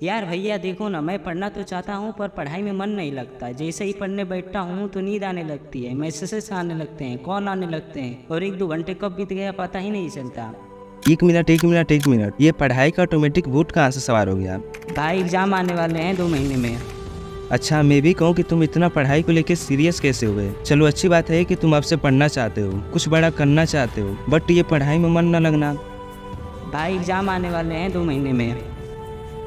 यार भैया देखो ना, मैं पढ़ना तो चाहता हूँ पर पढ़ाई में मन नहीं लगता। जैसे ही पढ़ने बैठता हूँ तो नींद आने लगती है, मैसेजेस आने लगते हैं, कॉल आने लगते हैं और 1-2 घंटे कब बीत गया पता ही नहीं चलता। एक मिनट एक मिनट एक मिनट, ये पढ़ाई का ऑटोमेटिक बूट कहाँ से सवार हो गया? भाई एग्जाम आने वाले हैं 2 महीने में। अच्छा, मैं भी कहूँ कि तुम इतना पढ़ाई को लेकर सीरियस कैसे हुए? चलो अच्छी बात है कि तुम अब से पढ़ना चाहते हो, कुछ बड़ा करना चाहते हो, बट ये पढ़ाई में मन न लगना। भाई एग्जाम आने वाले हैं 2 महीने में।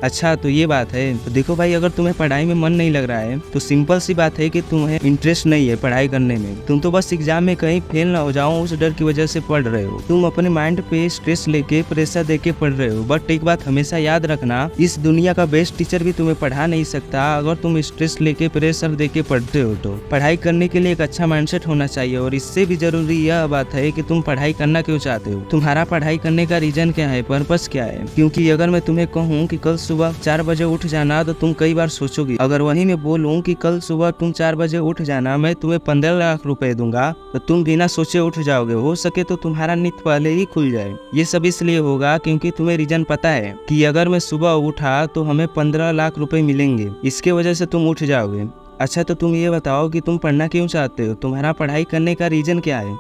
अच्छा तो ये बात है। तो देखो भाई, अगर तुम्हें पढ़ाई में मन नहीं लग रहा है तो सिंपल सी बात है कि तुम्हें इंटरेस्ट नहीं है पढ़ाई करने में। तुम तो बस एग्जाम में कहीं फेल ना हो जाओ उस डर की वजह से पढ़ रहे हो। तुम अपने माइंड पे स्ट्रेस लेके प्रेशर देके पढ़ रहे हो। बट एक बात हमेशा याद रखना, इस दुनिया का बेस्ट टीचर भी तुम्हें पढ़ा नहीं सकता अगर तुम स्ट्रेस लेके प्रेशर देके पढ़ते हो। तो पढ़ाई करने के लिए एक अच्छा माइंडसेट होना चाहिए। और इससे भी जरूरी यह बात है कि तुम पढ़ाई करना क्यों चाहते हो, तुम्हारा पढ़ाई करने का रीजन क्या है, पर्पस क्या है। क्योंकि अगर मैं तुम्हें कहूँ कि कल सुबह 4 बजे उठ जाना तो तुम कई बार सोचोगी। अगर वहीं मैं बोलूं कि कल सुबह तुम 4 बजे उठ जाना, मैं तुम्हें 15 लाख रुपए दूंगा, तो तुम बिना सोचे उठ जाओगे। हो सके तो तुम्हारा नींद पहले ही खुल जाए। ये सब इसलिए होगा क्योंकि तुम्हें रीजन पता है कि अगर मैं सुबह उठा तो हमें 15 लाख रुपए मिलेंगे। इसके वजह से तुम उठ जाओगे। अच्छा तो तुम ये बताओ कि तुम पढ़ना क्यों चाहते हो, तुम्हारा पढ़ाई करने का रीजन क्या है?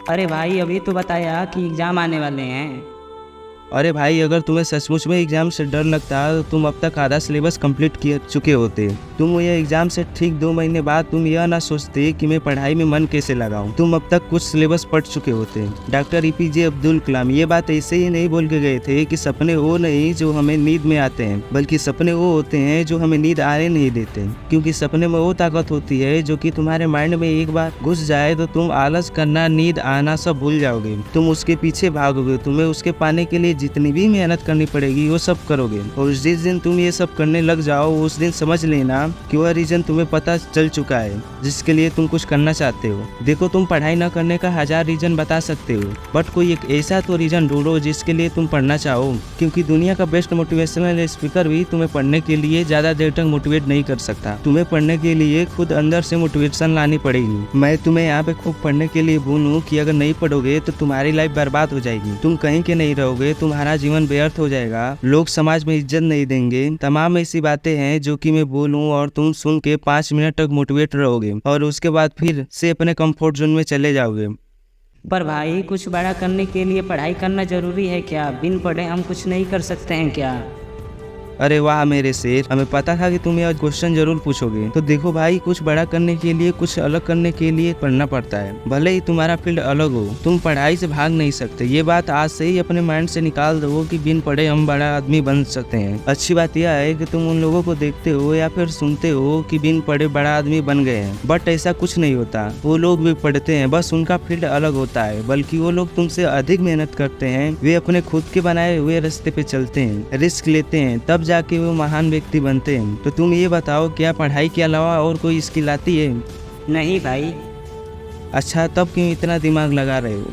अरे भाई अभी तो बताया कि एग्जाम आने वाले हैं। अरे भाई, अगर तुम्हें सचमुच में एग्जाम से डर लगता तो तुम अब तक आधा सिलेबस कंप्लीट कर चुके होते। तुम ये एग्जाम से ठीक 2 महीने बाद तुम यह ना सोचते कि मैं पढ़ाई में मन कैसे लगाऊं। तुम अब तक कुछ सिलेबस पढ़ चुके होते। डॉक्टर APJ अब्दुल कलाम ये बात ऐसे ही नहीं बोल के गए थे कि सपने वो नहीं जो हमें नींद में आते हैं, बल्कि सपने वो होते हैं जो हमें नींद आने नहीं देते। क्योंकि सपने में वो ताकत होती है जो कि तुम्हारे माइंड में एक बार घुस जाए तो तुम आलस करना, नींद आना सब भूल जाओगे। तुम उसके पीछे भागोगे। तुम्हें उसके पाने के लिए जितनी भी मेहनत करनी पड़ेगी वो सब करोगे। और जिस दिन तुम ये सब करने लग जाओ उस दिन समझ लेना कि वह रीजन तुम्हें पता चल चुका है जिसके लिए तुम कुछ करना चाहते हो। देखो, तुम पढ़ाई न करने का 1000 रीजन बता सकते हो, बट कोई एक ऐसा तो रीजन ढूंढो जिसके लिए तुम पढ़ना चाहो। क्योंकि दुनिया का बेस्ट मोटिवेशनल स्पीकर भी तुम्हें पढ़ने के लिए ज्यादा देर तक मोटिवेट नहीं कर सकता। तुम्हें पढ़ने के लिए खुद अंदर से मोटिवेशन लानी पड़ेगी। मैं तुम्हें यहाँ पे खूब पढ़ने के लिए बोलूँ कि अगर नहीं पढ़ोगे तो तुम्हारी लाइफ बर्बाद हो जाएगी। तुम कहीं के नहीं रहोगे, तुम्हारा जीवन व्यर्थ हो जाएगा, लोग समाज में इज्जत नहीं देंगे। तमाम ऐसी बातें हैं जो कि मैं बोलूं और तुम सुन के 5 मिनट तक मोटिवेट रहोगे और उसके बाद फिर से अपने कंफर्ट जोन में चले जाओगे। पर भाई कुछ बड़ा करने के लिए पढ़ाई करना जरूरी है क्या? बिन पढ़े हम कुछ नहीं कर सकते हैं क्या? अरे वाह मेरे शेर, हमें पता था कि तुम यह क्वेश्चन जरूर पूछोगे। तो देखो भाई, कुछ बड़ा करने के लिए, कुछ अलग करने के लिए पढ़ना पड़ता है। भले ही तुम्हारा फील्ड अलग हो, तुम पढ़ाई से भाग नहीं सकते। ये बात आज से ही अपने माइंड से निकाल दो कि बिन पढ़े हम बड़ा आदमी बन सकते हैं। अच्छी बात यह है कि तुम उन लोगों को देखते हो या फिर सुनते हो कि बिन पढ़े बड़ा आदमी बन गए हैं, बट ऐसा कुछ नहीं होता। वो लोग भी पढ़ते हैं, बस उनका फील्ड अलग होता है। बल्कि वो लोग तुमसे अधिक मेहनत करते हैं। वे अपने खुद के बनाए हुए रास्ते पे चलते हैं, रिस्क लेते हैं, तब जाके वो महान व्यक्ति बनते हैं। तो तुम ये बताओ, क्या पढ़ाई के अलावा और कोई स्किल आती है? नहीं भाई। अच्छा, तब क्यों इतना दिमाग लगा रहे हो?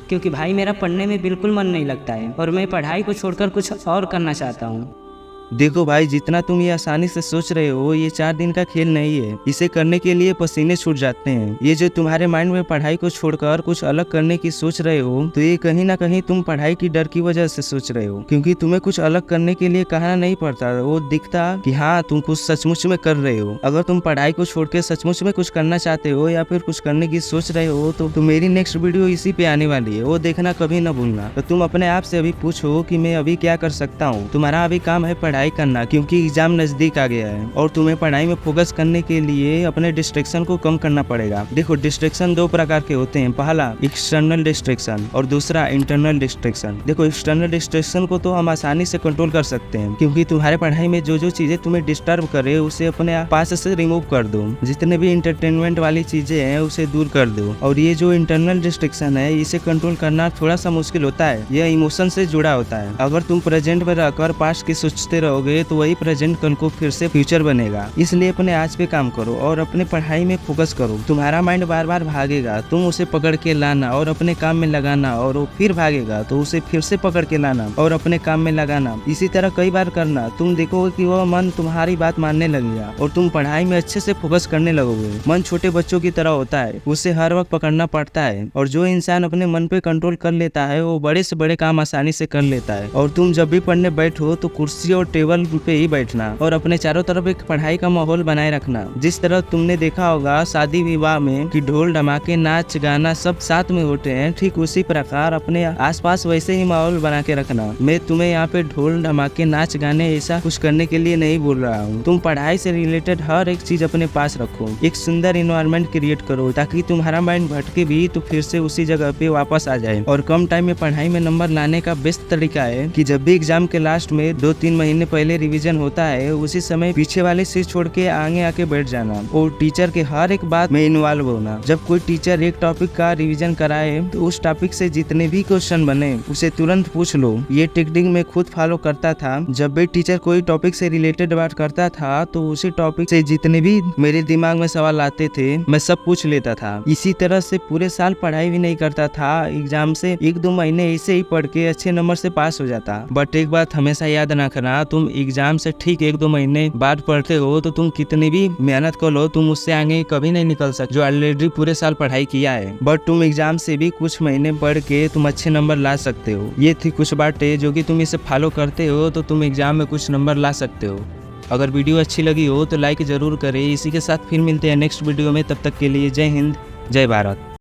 क्योंकि भाई मेरा पढ़ने में बिल्कुल मन नहीं लगता है और मैं पढ़ाई को छोड़कर कुछ और करना चाहता हूँ। देखो भाई, जितना तुम ये आसानी से सोच रहे हो ये 4 दिन का खेल नहीं है। इसे करने के लिए पसीने छूट जाते हैं। ये जो तुम्हारे माइंड में पढ़ाई को छोड़कर कुछ अलग करने की सोच रहे हो, तो ये कहीं ना कहीं तुम पढ़ाई की डर की वजह से सोच रहे हो। क्योंकि तुम्हें कुछ अलग करने के लिए कहना नहीं पड़ता, वो दिखता कि हाँ तुम कुछ सचमुच में कर रहे हो। अगर तुम पढ़ाई को छोड़ के सचमुच में कुछ करना चाहते हो या फिर कुछ करने की सोच रहे हो तो मेरी नेक्स्ट वीडियो इसी पे आने वाली है, वो देखना कभी ना भूलना। तो तुम अपने आप से अभी पूछो कि मैं अभी क्या कर सकता हूँ। तुम्हारा अभी काम है पढ़ाई करना, क्योंकि एग्जाम नजदीक आ गया है और तुम्हें पढ़ाई में फोकस करने के लिए अपने डिस्ट्रैक्शन को कम करना पड़ेगा। देखो, डिस्ट्रैक्शन 2 प्रकार के होते हैं। पहला एक्सटर्नल डिस्ट्रैक्शन और दूसरा इंटरनल डिस्ट्रैक्शन। देखो, एक्सटर्नल डिस्ट्रैक्शन को तो हम आसानी से कंट्रोल कर सकते हैं, क्योंकि तुम्हारे पढ़ाई में जो जो चीजें तुम्हें डिस्टर्ब करे उसे अपने पास से रिमूव कर दो। जितने भी इंटरटेनमेंट वाली चीजें हैं उसे दूर कर दो। और ये जो इंटरनल डिस्ट्रैक्शन है इसे कंट्रोल करना थोड़ा सा मुश्किल होता है। यह इमोशन से जुड़ा होता है। अगर तुम प्रेजेंट में रहकर पास्ट की सोचते रहोगे तो वही प्रेजेंट कल को फिर से फ्यूचर बनेगा। इसलिए अपने आज पे काम करो और अपने पढ़ाई में फोकस करो। तुम्हारा माइंड बार बार भागेगा, तुम उसे पकड़ के लाना और अपने काम में लगाना, और वो फिर भागेगा तो उसे फिर से पकड़ के लाना और अपने काम में लगाना। इसी तरह कई बार करना। तुम देखोगे कि वह मन तुम्हारी बात मानने लगेगा और तुम पढ़ाई में अच्छे से फोकस करने लगोगे। मन छोटे बच्चों की तरह होता है, उसे हर वक्त पकड़ना पड़ता है। और जो इंसान अपने मन पे कंट्रोल कर लेता है वो बड़े से बड़े काम आसानी से कर लेता है। और तुम जब भी पढ़ने बैठो तो कुर्सी और टेबल पे ही बैठना और अपने चारों तरफ एक पढ़ाई का माहौल बनाए रखना। जिस तरह तुमने देखा होगा शादी विवाह में कि ढोल धमाके नाच गाना सब साथ में होते हैं, ठीक उसी प्रकार अपने आसपास वैसे ही माहौल बना के रखना। मैं तुम्हें यहाँ पे ढोल धमाके नाच गाने ऐसा कुछ करने के लिए नहीं बोल रहा हूँ। तुम पढ़ाई से रिलेटेड हर एक चीज अपने पास रखो, एक सुंदर इन्वायरमेंट क्रिएट करो ताकि तुम्हारा माइंड भटके भी तो फिर से उसी जगह पे वापस आ जाए। और कम टाइम में पढ़ाई में नंबर लाने का बेस्ट तरीका है कि जब भी एग्जाम के लास्ट में 2-3 महीने पहले रिवीजन होता है, उसी समय पीछे वाले सीट छोड़ के आगे आके बैठ जाना और टीचर के हर एक बात में इन्वॉल्व होना। जब कोई टीचर एक टॉपिक का रिवीजन कराए तो उस टॉपिक से जितने भी क्वेश्चन बने उसे तुरंत पूछ लो। ये टेक्निक मैं खुद फॉलो करता था। जब भी टीचर कोई टॉपिक से रिलेटेड बात करता था तो उसी टॉपिक से जितने भी मेरे दिमाग में सवाल आते थे मैं सब पूछ लेता था। इसी तरह से पूरे साल पढ़ाई भी नहीं करता था, एग्जाम से 1-2 महीने ऐसे ही पढ़ के अच्छे नंबर से पास हो जाता। बट एक बात हमेशा याद रखना, तुम एग्जाम से ठीक 1-2 महीने बाद पढ़ते हो तो तुम कितनी भी मेहनत कर लो तुम उससे आगे कभी नहीं निकल सकते जो ऑलरेडी पूरे साल पढ़ाई किया है। बट तुम एग्जाम से भी कुछ महीने पढ़ के तुम अच्छे नंबर ला सकते हो। ये थी कुछ बातें जो कि तुम इसे फॉलो करते हो तो तुम एग्जाम में कुछ नंबर ला सकते हो। अगर वीडियो अच्छी लगी हो तो लाइक जरूर करें। इसी के साथ फिर मिलते हैं नेक्स्ट वीडियो में, तब तक के लिए जय हिंद, जय भारत।